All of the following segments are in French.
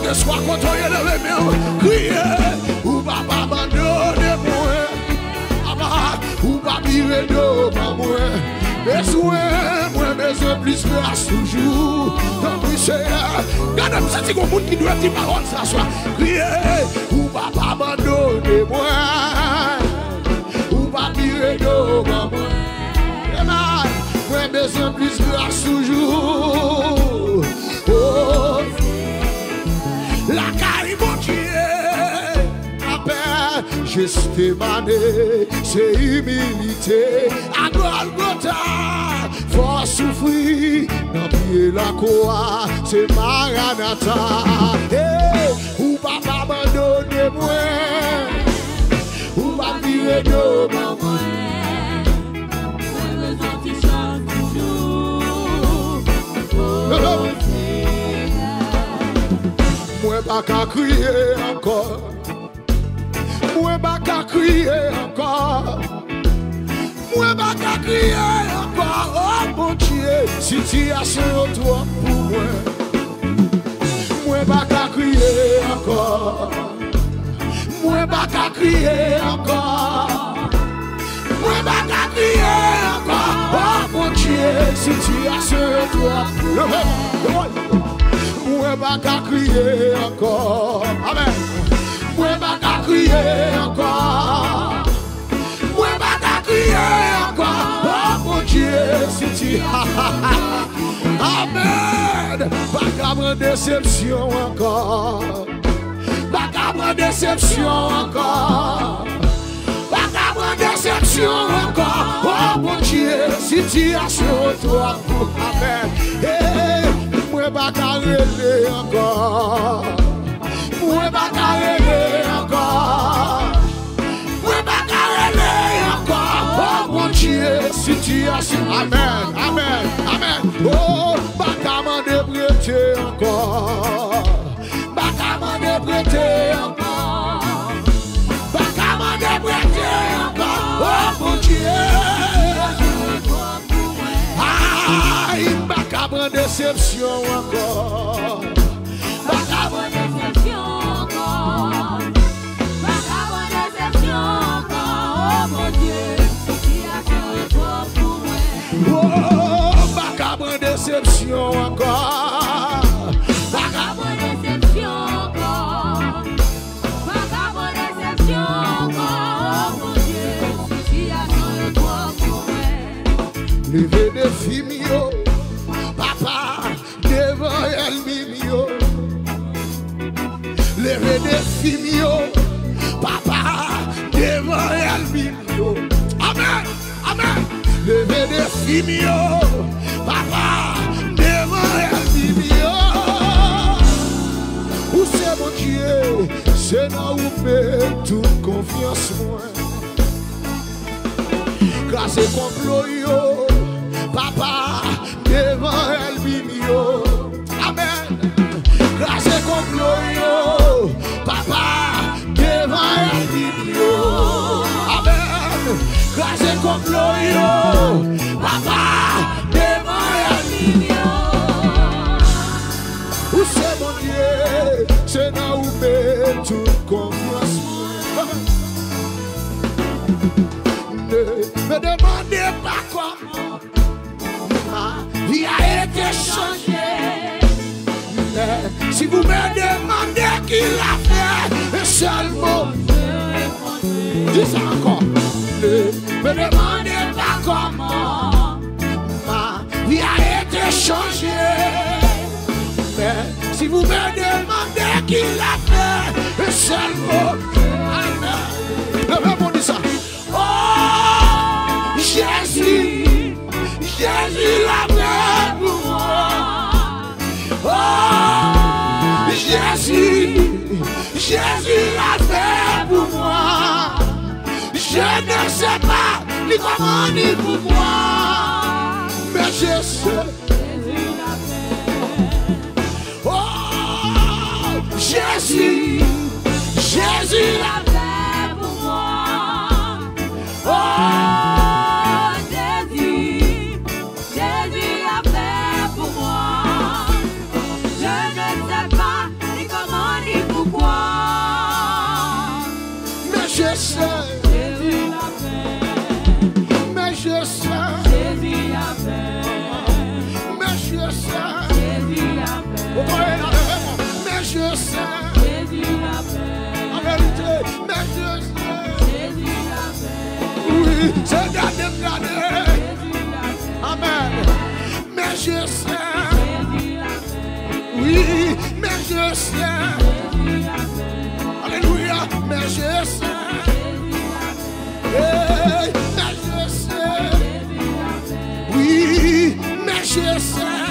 que soit content, il levé mieux. Crier, ou pas abandonner moi. Ou pas virer devant moi. Besoin plus grâce toujours. Tant pis, Seigneur. Regardez, c'est un monde qui doit dire parole ça soit. Crier, ou pas abandonner moi. Ou pas virer devant moi. Besoin plus grâce toujours. Oh, la caille mon Dieu, appelle, juste émané, c'est humilité. À Golgotha, faut souffrir, dans pied la croix, c'est Maranatha. Hey, ou pas abandonner moi, ou pas virer devant moi. Moi pas qu'à crier encore. Moi pas qu'à crier encore. Moi pas qu'à crier encore. Oh mon Dieu, situation toi pour moi. Moi pas qu'à crier encore. Moi pas qu'à crier encore. Moi pas qu'à crier encore. Oh mon Dieu, situation toi pour moi. Moi pas qu'à crier encore. Amen. Moi pas qu'à crier encore. Moi pas qu'à crier encore. Oh mon Dieu, si tu Amen. Pas qu'à prendre déception encore. Pas qu'à prendre déception encore. Pas qu'à prendre déception encore. Oh mon Dieu, si tu as sur toi pour Amen. Hey. Moi pas carré encore. Moi pas carré encore. Moi pas carré encore. Oh mon Dieu, situation. Amen, amen, amen. Oh, pas qu'à m'en déprêter encore. Pas qu'à m'en déprêter encore. Pas qu'à m'en déprêter encore. Oh mon Dieu. Pas qu'à prendre déception encore. Pas qu'à prendre déception encore. Pas qu'à prendre déception encore. Oh mon Dieu, qui a fait toi pour moi. Oh, pas qu'à prendre déception encore. Pas qu'à prendre déception encore. Pas qu'à prendre déception encore. Oh mon Dieu, qui a fait toi pour moi. Levez des filles mieux. Papa, devant elle mimio. Levez des filles, papa, devant elle mimio. Amen, amen. Levez des filles, papa, devant elle mimio. Où c'est mon Dieu, c'est là où met toute confiance moi. Grâce et complot yo, papa, devant elle mimio. Amen. Grâce et complot yo, papa, devant elle mimio. Amen. Grâce et complot yo, papa, devant elle mimio. Où c'est mon Dieu, c'est là où met toute confiance. Ne me demandez pas comment ma vie a été changée. Mais si vous me demandez qui l'a fait, un seul mot, dis ça encore. Ne me demandez pas comment ma vie a été changée. Mais si vous me demandez qui l'a fait, un seul mot, amen. Le même dit ça. Oh, Jésus, Jésus l'a fait pour moi. Oh, Jésus, Jésus l'a fait pour moi. Je ne sais pas ni comment ni pour moi, mais je sais. Jésus l'a fait. Oh, Jésus, Jésus l'a fait pour moi. Oh, Jésus, Jésus l'a fait pour moi. Je ne sais pas ni comment Jésus l'a fait. Mais je sais. Jésus l'a fait. Mais je sais. Jésus l'a fait. Mais je sais. Jésus l'a fait. En vérité, mais je sais. Jésus l'a fait. Oui, c'est gardé. Amen. Mais je sais. Jésus l'a fait. Oui, mais je sais. Alléluia, mais je sais. Hey, mais je sais. Oui, mais je sais.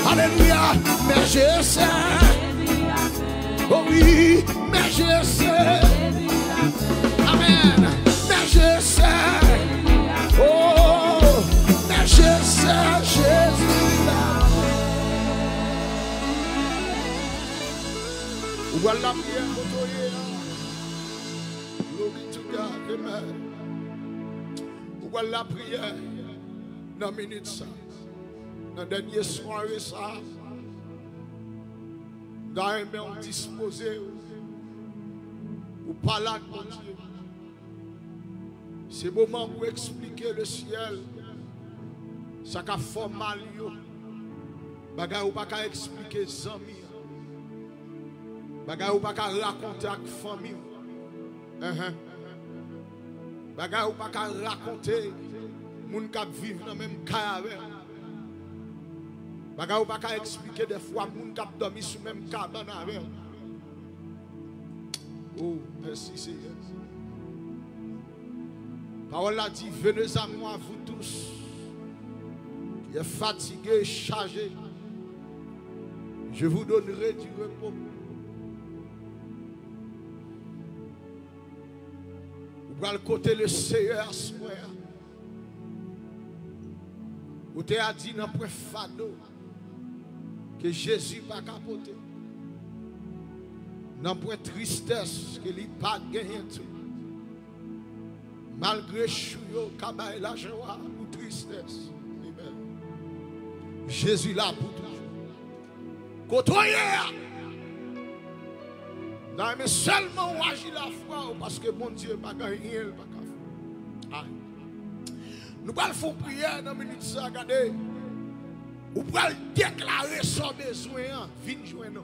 Alléluia, mais je sais. Oh oui, mais je sais. Amen, mais je sais. Oh, mais je sais, Jésus l'a fait. Voilà bien, glory to God, amen. Voilà la prière dans la minute ça. Dans la dernière soirée ça. Dans un même disposé. Ou pas là de mon Dieu. C'est le moment pour expliquer le ciel. Ça qu'a fait mal. Bagay ou pas qu'à expliquer les amis. Bagay ou pas qu'à raconter avec la famille. Bagay ou pas qu'à raconter moun qui vivent dans le même cas. Bagay ou pas qu'à expliquer des fois moun qui dormi sur le même cabane. Oh, merci Seigneur. Parole a dit, venez à moi, vous tous, qui êtes fatigués, chargés. Je vous donnerai du repos. Vous allez côté le Seigneur, vous avez dit dans le fado que Jésus n'a pas capoté. Dans le tristesse, qu'il n'a pas gagné tout. Malgré chouyo, kabaye la joie ou tristesse. Amen. Jésus là pour toujours. Côtoyer. Non, mais seulement on agit la foi parce que mon Dieu n'a pas gagné. Nous allons faire prière dans la minute ça, regardez. Nous allons déclarer son besoin. Viens joindre nous.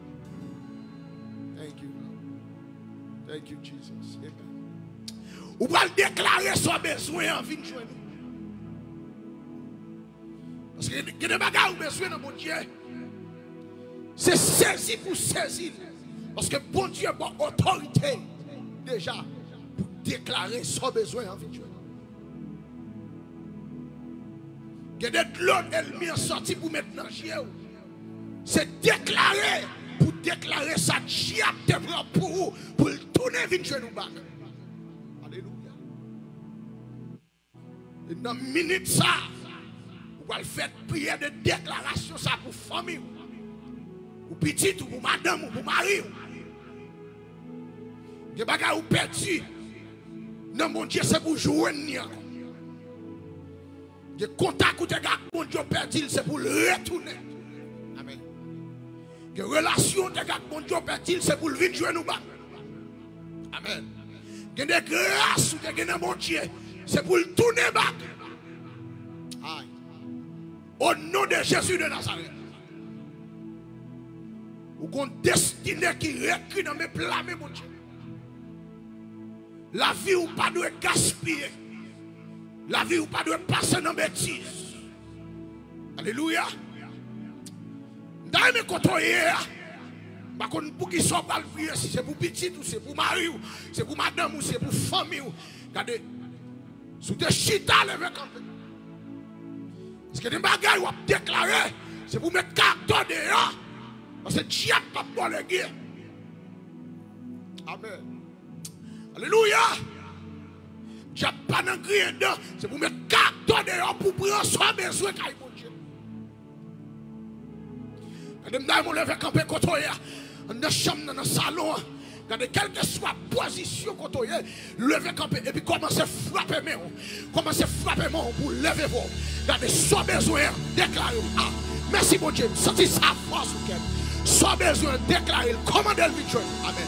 Thank you. Thank you, Jesus. Amen. Ou va déclarer son besoin en vie de joindre. Parce que il y a des bagages ou besoin dans mon Dieu. C'est saisi pour saisir. Parce que bon Dieu a autorité déjà pour déclarer son besoin en vie de joindre. Il y a des clones ennemis sortis pour mettre dans le chien. C'est déclarer pour déclarer ça chien pour vous pour le tourner vie de joindre. Et dans une minute ça, vous allez faire prière de déclaration ça pour famille, pour petit ou pour madame ou pour mari. Des bagages ou perdu. Non mon Dieu c'est pour jouer. Des contacts ou des gars mon Dieu perdu c'est pour le retourner. Amen. Des relations des gars mon Dieu perdu c'est pour le venir jouer nous bas. Amen. Des grâces ou des gars mon Dieu. C'est pour le tourner back. Aïe. Au nom de Jésus de Nazareth. Ou qu'on destinée qui récrit dans mes plans, mon Dieu. La vie ou pas doit gaspiller. La vie ou pas doit passer dans bêtises. Alléluia. Dans mes côtoyers, pour qui sont pas le prier, si c'est pour petit ou c'est pour mari ou c'est pour madame ou c'est pour famille. Regardez. Sous des chita levé campé. Parce que des bagages ou déclaré, c'est pour mettre carton dehors. Parce que Dieu n'a pas bon les guerres. Amen. Alléluia. Dieu n'a pas de grille dedans. C'est pour mettre carton dehors pour prendre son besoin quand il Dieu. Quand des bagages levé campé côté dans la chambre, dans le salon. Regardez, quelle que soit la position qu'on a, levez campé et puis commencez à frapper main. Commencez à frapper main pour lever vous. Regardez, sans besoin, déclarez. Ah, merci mon Dieu, sentez sa force ou quelle. Sans besoin, déclarez, commandez le victoire. Amen.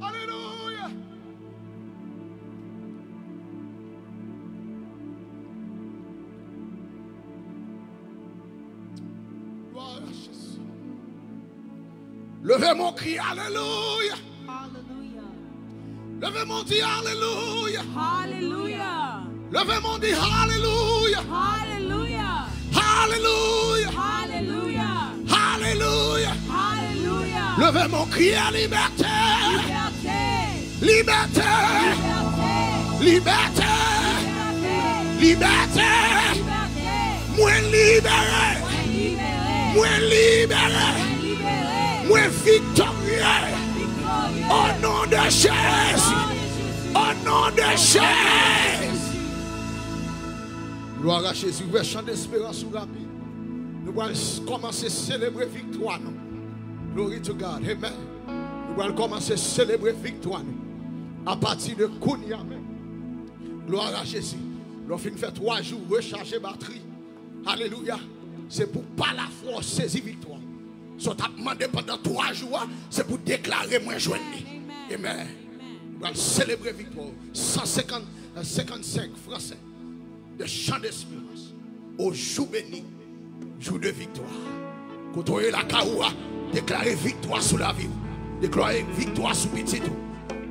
Alléluia. Levez mon cri, alléluia. Levez mon dit, alléluia. Hallelujah. Levez mon dit, alléluia. Hallelujah. Alléluia. Hallelujah. Alléluia. Hallelujah. Levez mon cri à liberté. Liberté. Liberté. Liberté. Liberté. Moi libéré. Moi libéré. Moi victorieux. Au nom de Jésus. Au nom de Jésus. Gloire à Jésus. Vous chant d'espérance ou rapide. Nous allons commencer à célébrer victoire. Glory to God. Amen. Nous allons commencer à célébrer victoire. À partir de Kounia. Gloire à Jésus. Nous finissons faire 3 jours recharger batterie. Alléluia. C'est pour pas la foi saisir victoire. Si on t'a demandé pendant 3 jours, c'est pour déclarer moi joindre. Amen. Nous allons célébrer victoire. 155 français de chant d'espérance. Au jour béni, jour de victoire. Quand on est la Kaoua, déclarer victoire sur la vie. Déclarer victoire sur petit.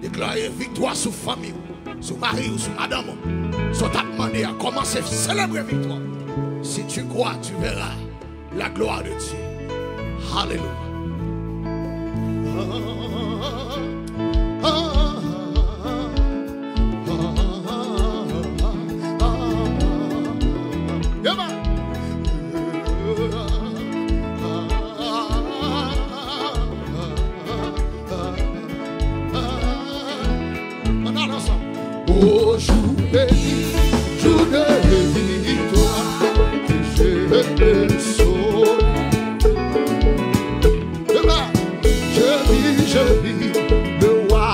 Déclarer victoire sur famille. Sur mari ou sur madame. Si on t'a demandé à commencer à célébrer victoire. Si tu crois, tu verras la gloire de Dieu. Alléluia. Oh, jour béni, jour de victoire, que je te sauve. Je vis le roi,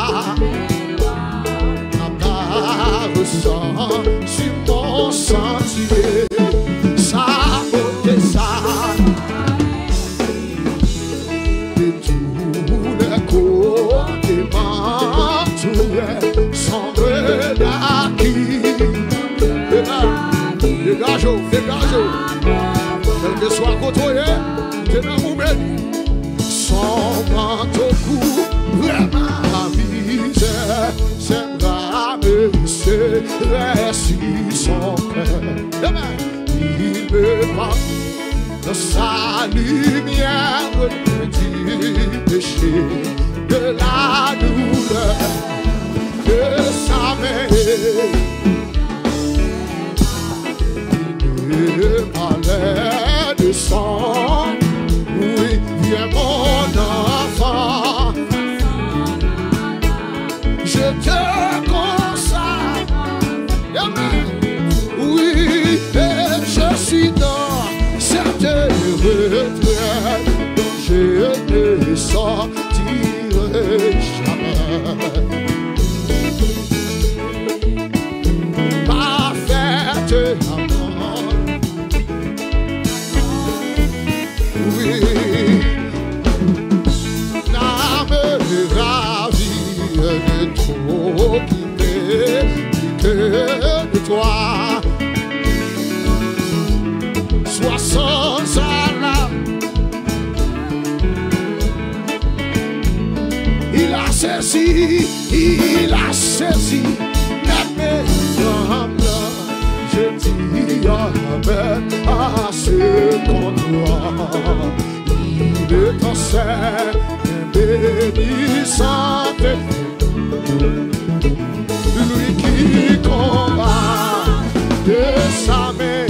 apparaît sur mon sentier, sa beauté, sa et tous les côtés m'entouraient, semblent d'acquis. Dégagez, dégagez, quel que soit côtoyé, c'est dans mon béni. Son manteau court, vraiment la misère, ses bras me serrent sur son cœur. Il me porte de sa lumière, du péché, de la douleur, de sa main. Il me parlait de son. Oui, viens mon enfant, je te consacre. Amen. Oui, et je suis dans cette retraite dont je ne sortirai jamais. Parfaite amour. Oui, l'âme ravie de trop quitter que de toi. Sois sans alarme. Il a saisi la maison. Je dis amen à ce qu'on doit. Il est en scène bénissante. Lui qui combat de sa main.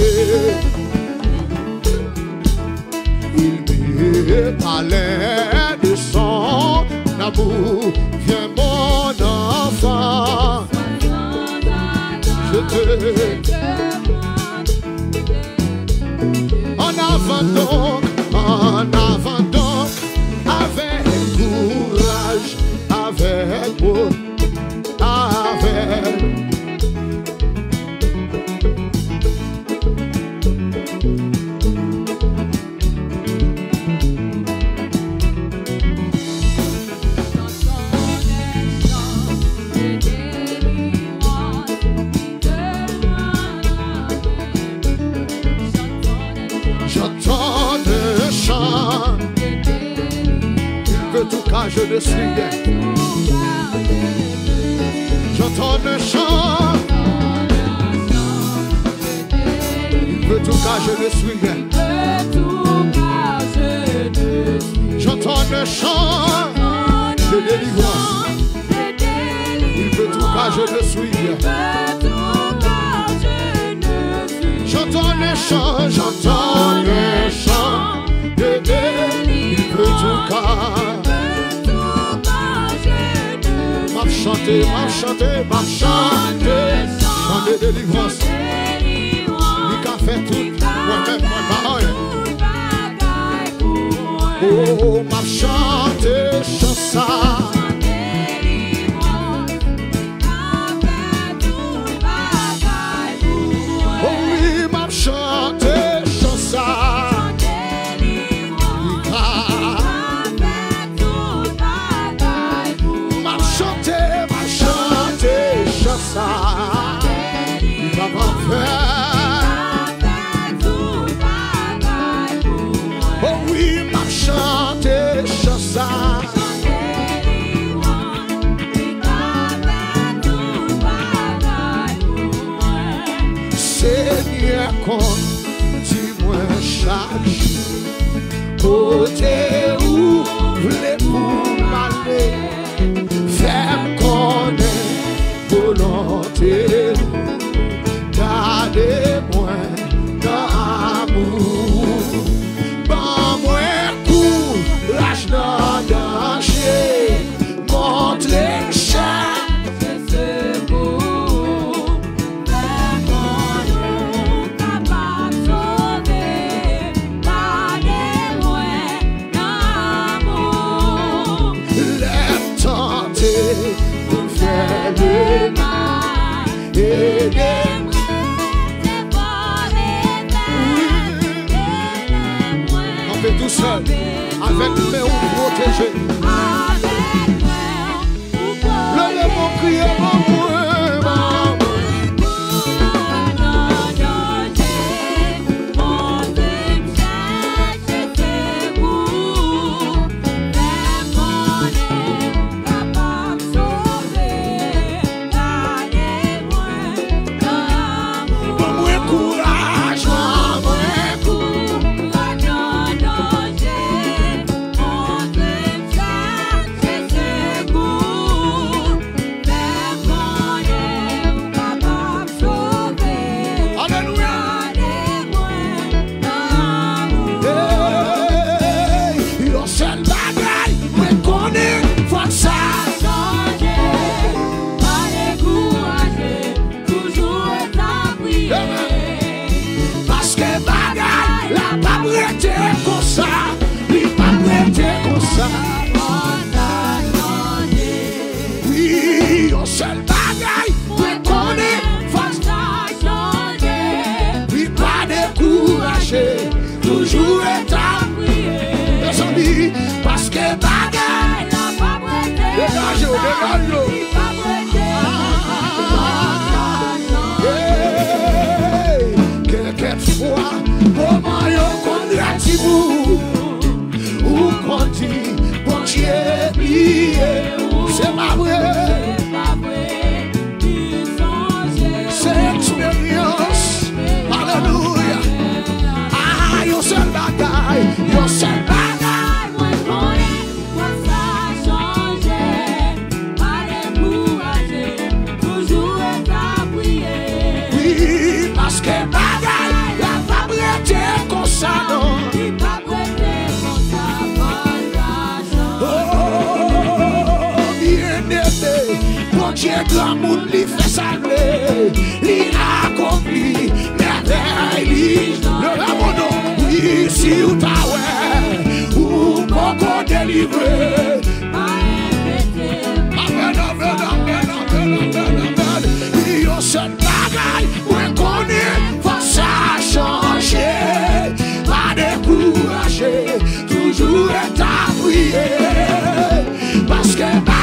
Il met à l'aide de son amour. Viens mon enfant. Je te en avant donc, avec courage, avec beau, avec. J'entends je le suis. J'entends un chant. Il veut tout cas, je le suis. J'entends un chant de délivrance. Il veut tout cas, je le suis. J'entends le chant de délivrance. Il veut tout cas. M'a chanté, chant de délivrance. Il a fait tout, moi-même, moi parole. Oh, m'a chanté, chant ça. Oh oui, m'a chanté, chant ça. Il va pas faire. Oh oui, m'a chanté, chant ça. Seigneur, dis-moi chaque jour, côté où voulez pour m'aller, faire connaître volonté, gardez-moi dans l'amour, ban-moi courage dans le danger, montrez le chat, c'est beau, fais-moi capable de sauver, gardez-moi dans l'amour, l'air tenté pour faire le mal, aidez-moi, c'est pas l'éternel, on fait tout seul, avec le main protégé. Le mon crier, mon oui, on seul bagaille, moi connais, faut ça changer. Oui, pas décourager, toujours être à prier. Mes amis, parce que bagaille, la pas prêter. Dégagez-vous. Quelquefois, comment yon connaît vous, ou qu'on dit, bon Dieu, c'est pas vrai, c'est expérience, alléluia. Ah, yon seul bagaille, moi connais, moi ça changer, pas décourager, toujours être à prier. Oui, parce que bagaille, la pas prêter comme ça, non. Dieu grand monde li fait salver, li accompli merveille, le abandon, oui, si ou ta ouais, ou beaucoup délivré. Amen. Yo seul bagaille, moi connais, faut ça changer, pas décourager, toujours être à prier, parce que bagaille.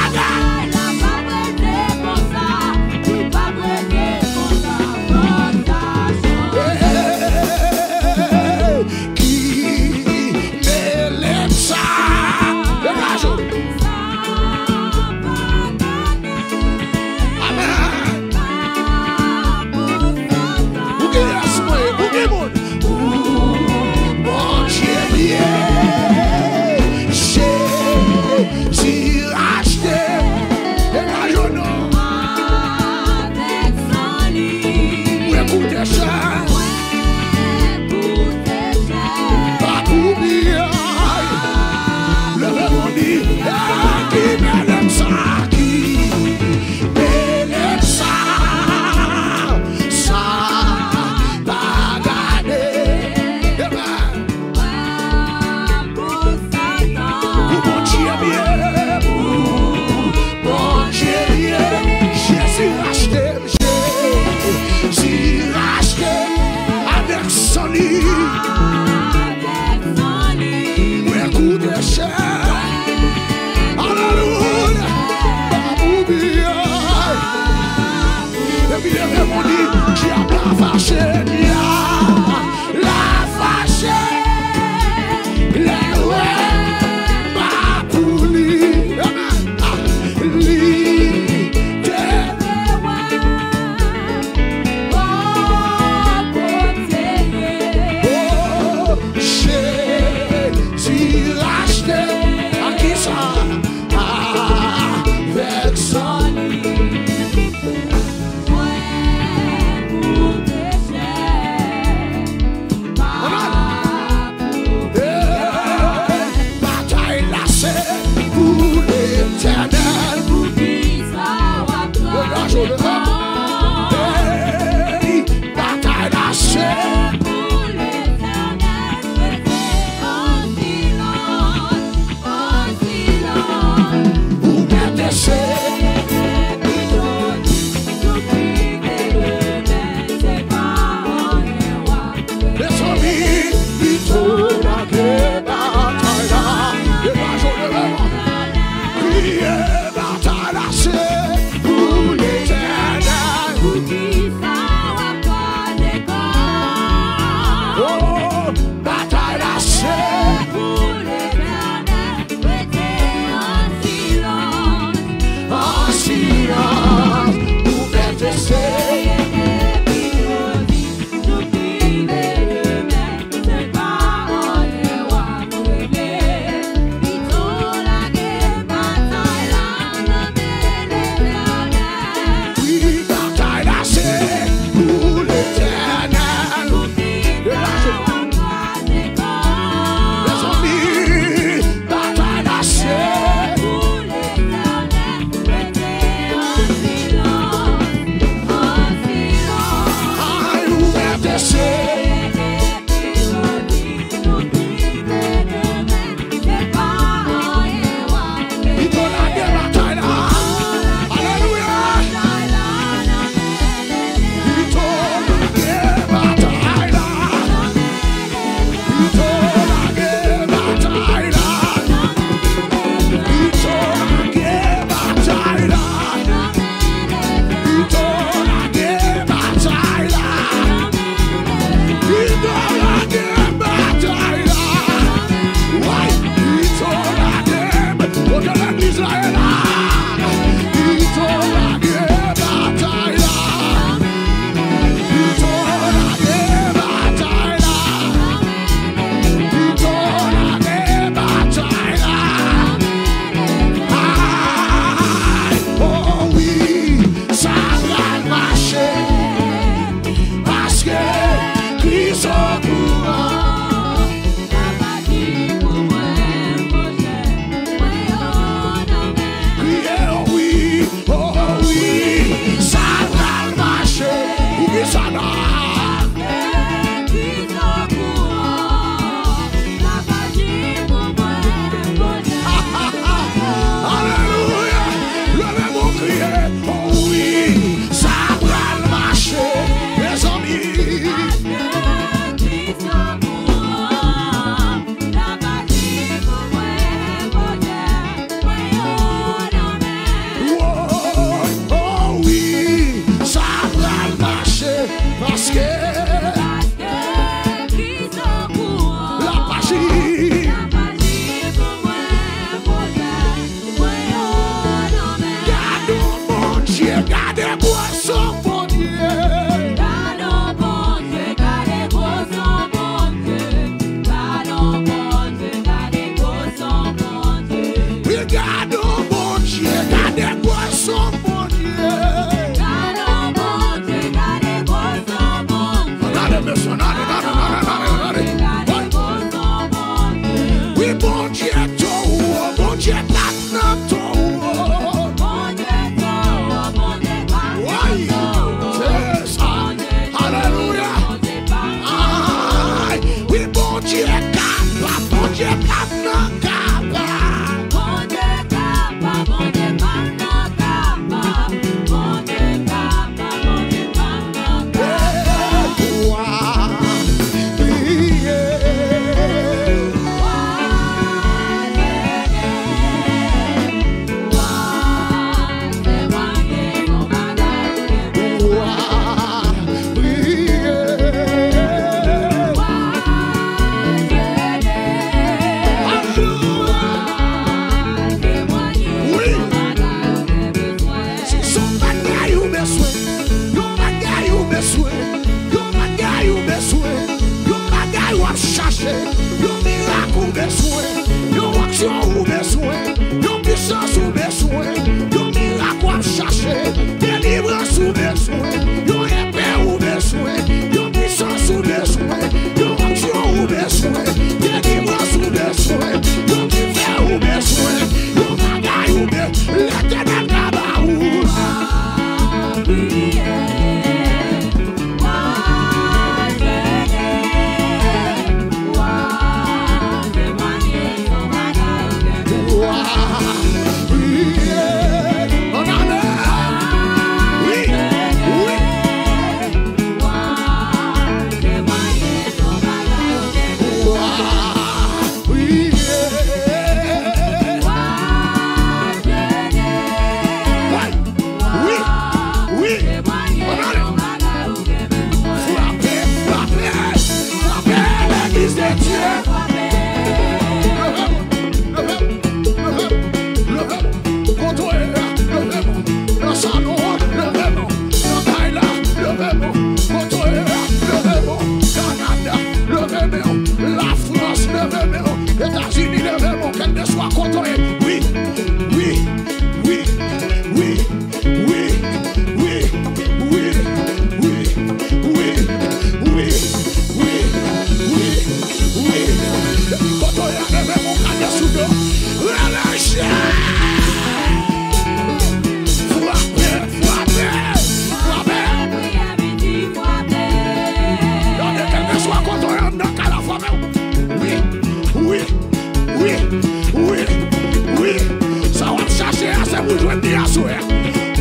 besoin de assurer.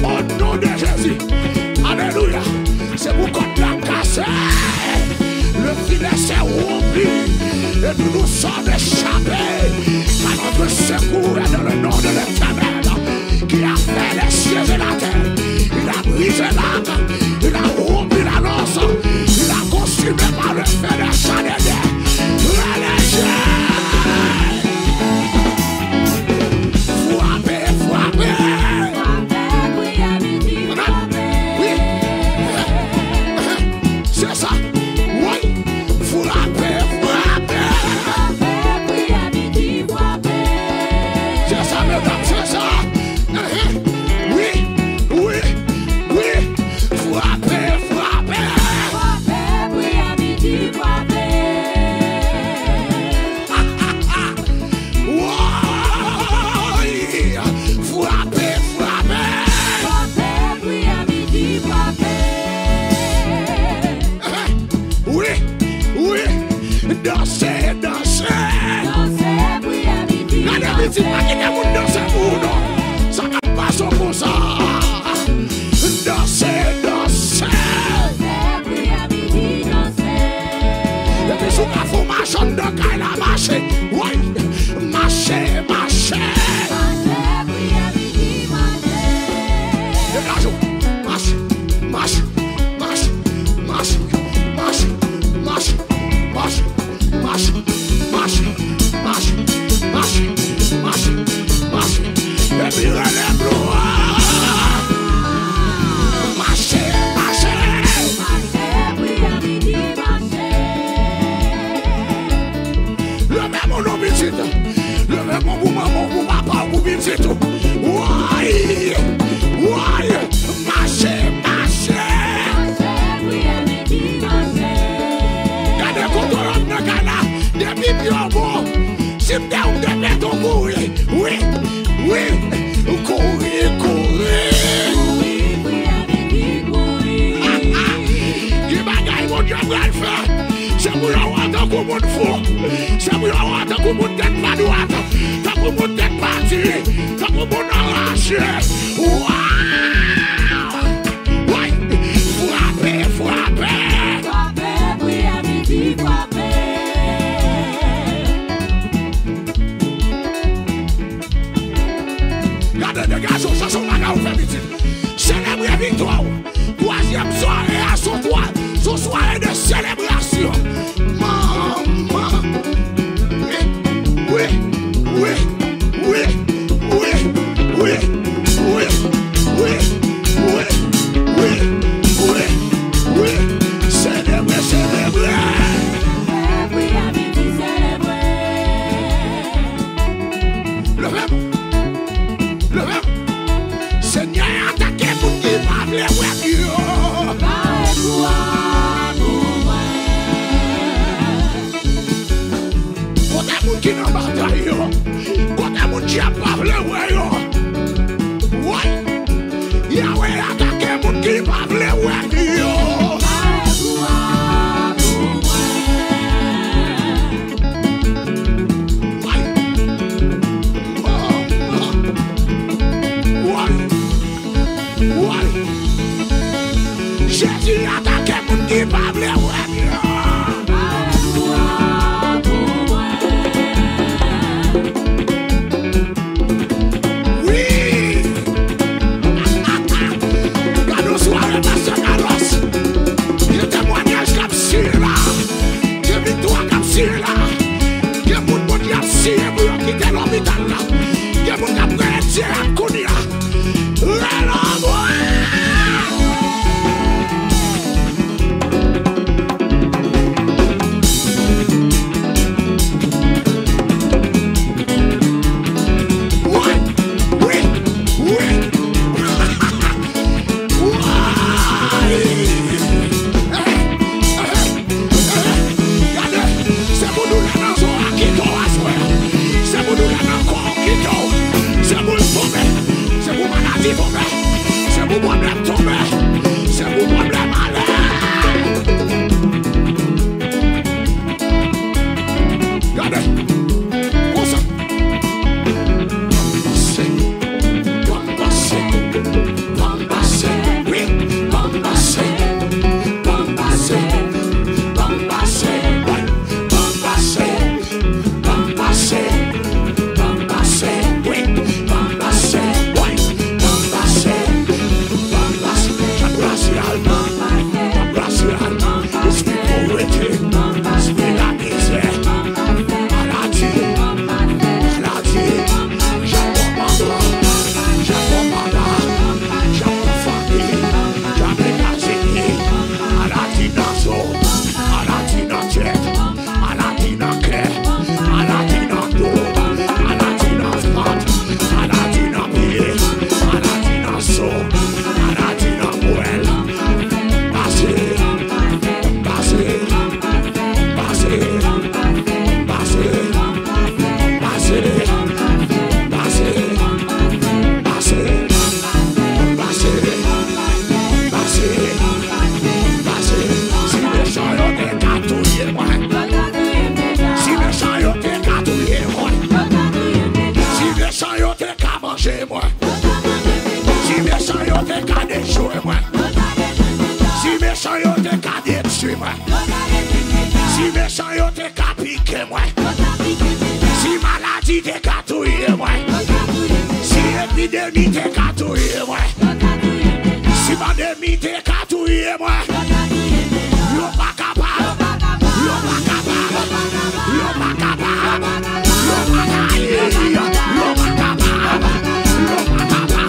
Au nom de Jésus. Alléluia. C'est pour qu'on l'a cassé. Le filet s'est rompu. Et nous nous sommes échappés. Car notre secours est dans le nom de l'Éternel, qui a fait les cieux et la terre. Il a brisé l'arbre. Il a rompu la lance. Il a consumé par le feu de Chanel. Frappez, frappez. Oui. C'est ça. Oui. Frappez, frappez. C'est ça, mesdames, c'est ça. Oui, oui, oui. Frappez, frappez. Danser, danser. Regardez, petit paquet de monde danser pour nous. Ça ne passe pas comme ça. Danser, danser. Et puis, sous la formation de Kaila, marcher. Oui, marcher, marcher. Marche, marche, marche, marche, marche, marche, marche. Marche, marche, marche, marche, marche, marche, et puis relève-le. Marche, marche. Le même nom visite, le même pour maman, pour papa, pour visite. Oui, oui, marche, marche. Gardez contre l'homme de Ghana. Depuis bien bon, si vous devez courir, oui, oui, courir, courir. Qui bagaille mon Dieu va le faire? C'est pour avoir tant qu'on monde fou, c'est pour avoir tant qu'on monde tête pas droite, tant qu'on monde tête partie, tant qu'on monde arraché. Waouh! Oui, frappez, frappez. Frappez, oui, amitié, frappez. De gazon, ça sont bagarres au féminisme. Célébrer victoire. Troisième soirée à son toit. Son soirée de célébration. Maman. Oui, oui, oui, oui, oui, oui, oui, oui, oui, oui, oui. Célébrer, célébrer. Le même. Seigneur, attaquez pour qui va les voitures. Quand t'as moun qui n'a pas bataille, quand t'as moun qui a pas les voitures. Oui, Yahweh attaquez pour qui va les voitures. Jésus attaque mon qui va blé oui. Quand soirée passe carrosse, le témoignage comme si là, que victoire comme si là, que mon monde y a si pour quitter l'hôpital là, que mon après c'est à Konya. déjouer moi. Si méchant yo te ka détruire moi. Si méchant yo te ka piquer moi. Si maladie te ka touiller moi. Si épidémie te ka touiller moi. Si pandémie te ka touiller moi. Yo pas capable. Yo pas capable. Yo pas capable. Yo pas capable. Yo pas capable. Yo pas capable.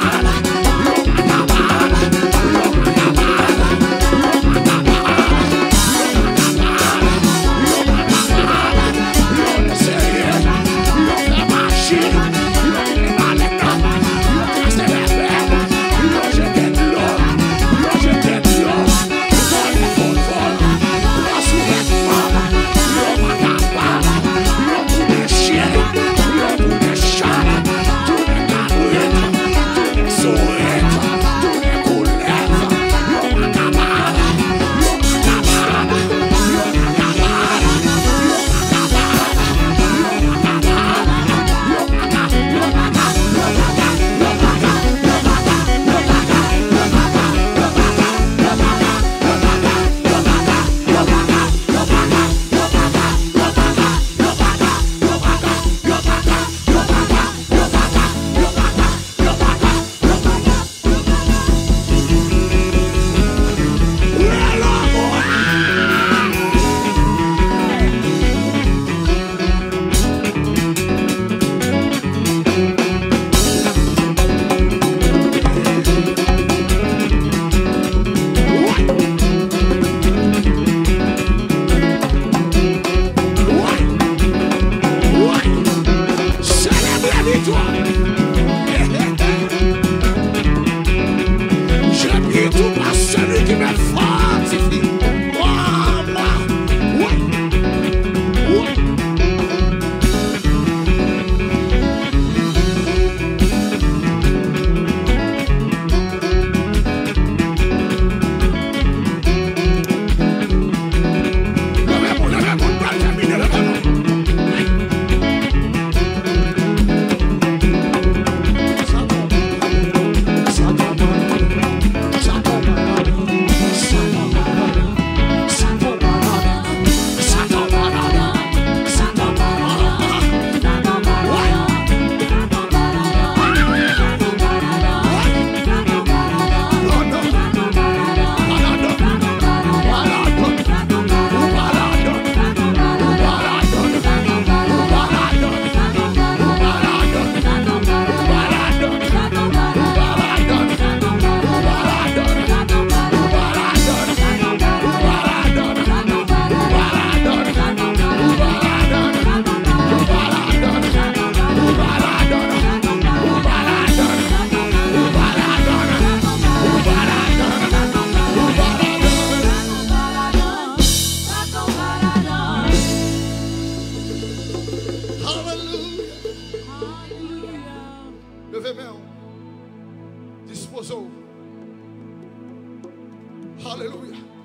Hallelujah.